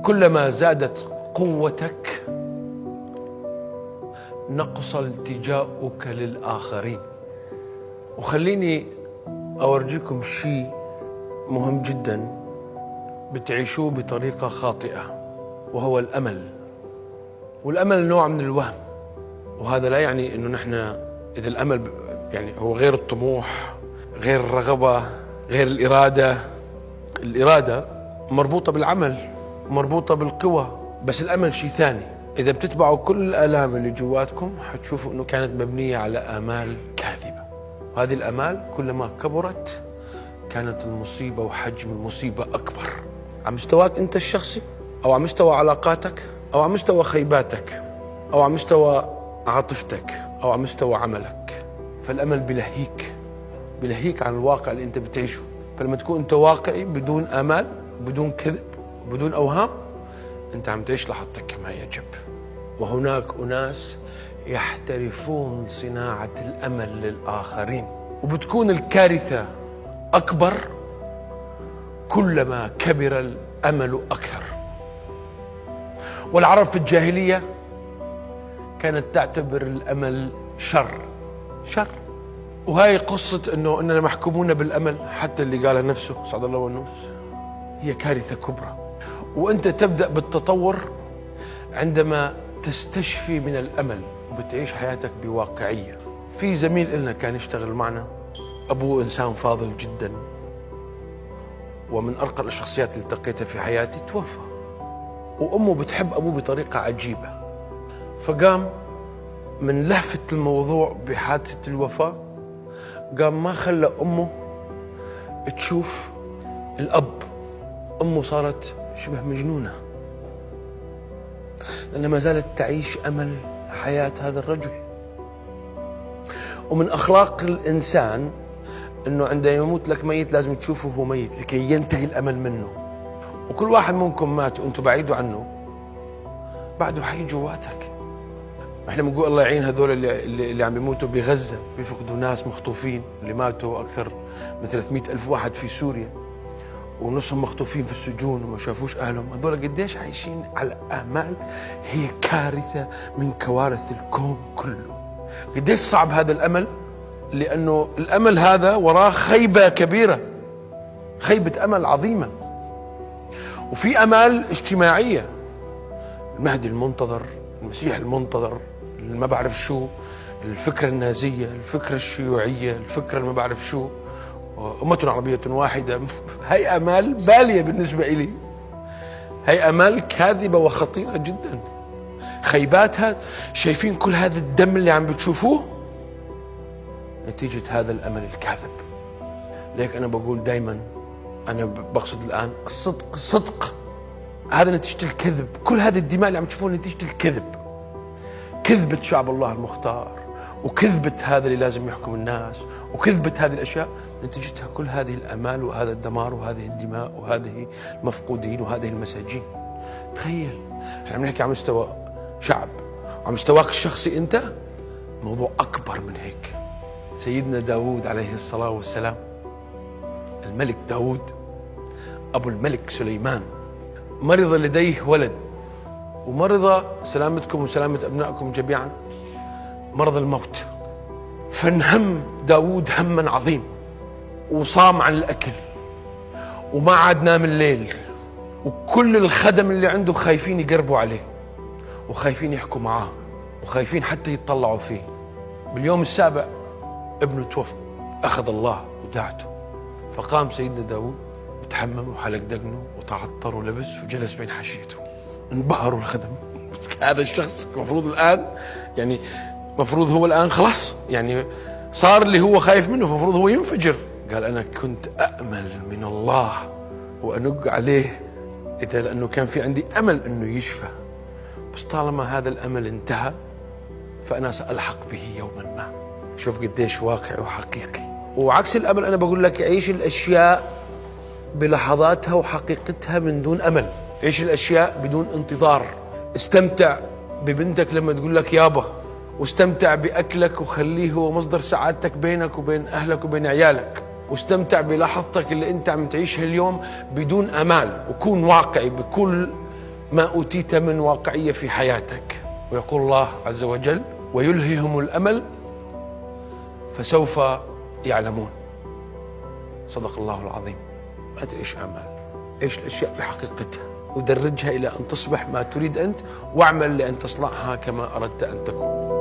كلما زادت قوتك نقص التجاؤك للآخرين. وخليني أورجيكم شيء مهم جدا بتعيشوه بطريقة خاطئة، وهو الأمل. والأمل نوع من الوهم، وهذا لا يعني أنه نحن إذا الأمل يعني هو غير الطموح، غير الرغبة، غير الإرادة. الإرادة مربوطة بالعمل، مربوطة بالقوة، بس الأمل شيء ثاني. إذا بتتبعوا كل الآلام اللي جواتكم حتشوفوا أنه كانت مبنية على آمال كاذبة. هذه الآمال كلما كبرت كانت المصيبة وحجم المصيبة أكبر، على مستواك أنت الشخصي، أو على مستوى علاقاتك، أو على مستوى خيباتك، أو على مستوى عاطفتك، أو على مستوى عملك. فالأمل بلهيك عن الواقع اللي أنت بتعيشه. فلما تكون أنت واقعي بدون آمال، بدون كذب، بدون أوهام، أنت عم تعيش لحظتك كما يجب. وهناك أناس يحترفون صناعة الأمل للآخرين، وبتكون الكارثة أكبر كلما كبر الأمل أكثر. والعرب في الجاهلية كانت تعتبر الأمل شر. وهاي قصة أنه أننا محكومون بالأمل، حتى اللي قالها نفسه سعد الله والنوس، هي كارثة كبرى. وأنت تبدأ بالتطور عندما تستشفي من الأمل وبتعيش حياتك بواقعية. في زميل لنا كان يشتغل معنا، أبوه إنسان فاضل جدا ومن أرقى الشخصيات اللي التقيتها في حياتي، توفى. وأمه بتحب أبوه بطريقة عجيبة، فقام من لهفة الموضوع بحادثة الوفاة، قام ما خلى أمه تشوف الأب. أمه صارت شبه مجنونة، لأنها ما زالت تعيش أمل حياة هذا الرجل. ومن أخلاق الإنسان أنه عندما يموت لك ميت لازم تشوفه هو ميت لكي ينتهي الأمل منه. وكل واحد منكم مات وأنتم بعيدوا عنه، بعده حي جواتك. احنا بنقول الله يعين هذول اللي عم بيموتوا بغزة، بيفقدوا ناس مخطوفين، اللي ماتوا أكثر من 300,000 واحد في سوريا، ونصهم مخطوفين في السجون وما شافوش أهلهم. هذول قديش عايشين على آمال هي كارثة من كوارث الكون كله. قديش صعب هذا الأمل، لأنه الأمل هذا وراه خيبة كبيرة، خيبة أمل عظيمة. وفي أمال اجتماعية، المهدي المنتظر، المسيح المنتظر، اللي ما بعرف شو، الفكرة النازية، الفكرة الشيوعية، الفكرة اللي ما بعرف شو، أمة عربية واحدة. هاي أمال بالية بالنسبة إلي، هاي أمال كاذبة وخطيرة جدا. خيباتها، شايفين كل هذا الدم اللي عم بتشوفوه نتيجة هذا الأمل الكاذب. ليك أنا بقول دايما، أنا بقصد الآن صدق، هذا نتيجة الكذب. كل هذه الدماء اللي عم تشوفوها نتيجة الكذب، كذبة شعب الله المختار، وكذبة هذا اللي لازم يحكم الناس، وكذبة هذه الأشياء نتيجتها كل هذه الأمال وهذا الدمار وهذه الدماء وهذه المفقودين وهذه المساجين. تخيل، احنا بنحكي على مستوى شعب، وعلى مستواك الشخصي أنت موضوع أكبر من هيك. سيدنا داود عليه الصلاة والسلام، الملك داود أبو الملك سليمان، مرض لديه ولد، ومرض سلامتكم وسلامة أبنائكم جميعا مرض الموت. فانهم داود هما عظيم، وصام عن الأكل، وما عاد نام الليل، وكل الخدم اللي عنده خايفين يقربوا عليه، وخايفين يحكوا معاه، وخايفين حتى يتطلعوا فيه. باليوم السابع ابنه توفى، أخذ الله ودعته. فقام سيدنا داود وتحمم وحلق دقنه وتعطر ولبس وجلس بين حاشيته. انبهروا الخدم. هذا الشخص مفروض الآن، يعني مفروض هو الآن خلاص، يعني صار اللي هو خايف منه، فمفروض هو ينفجر. قال أنا كنت أأمل من الله وأنق عليه إذا، لأنه كان في عندي أمل أنه يشفى، بس طالما هذا الأمل انتهى فأنا سألحق به يوما ما. شوف قديش واقعي وحقيقي. وعكس الأمل أنا بقول لك عيش الأشياء بلحظاتها وحقيقتها من دون أمل، عيش الأشياء بدون انتظار. استمتع ببنتك لما تقول لك يابا، واستمتع بأكلك وخليه هو مصدر سعادتك بينك وبين أهلك وبين عيالك، واستمتع بلحظتك اللي أنت عم تعيشها اليوم بدون أمال، وكون واقعي بكل ما أوتيت من واقعية في حياتك. ويقول الله عز وجل: ويلههم الأمل فسوف يعلمون. صدق الله العظيم. ما تعيش آمال، عيش الأشياء بحقيقتها ودرجها إلى أن تصبح ما تريد أنت، واعمل لأن تصنعها كما أردت أن تكون.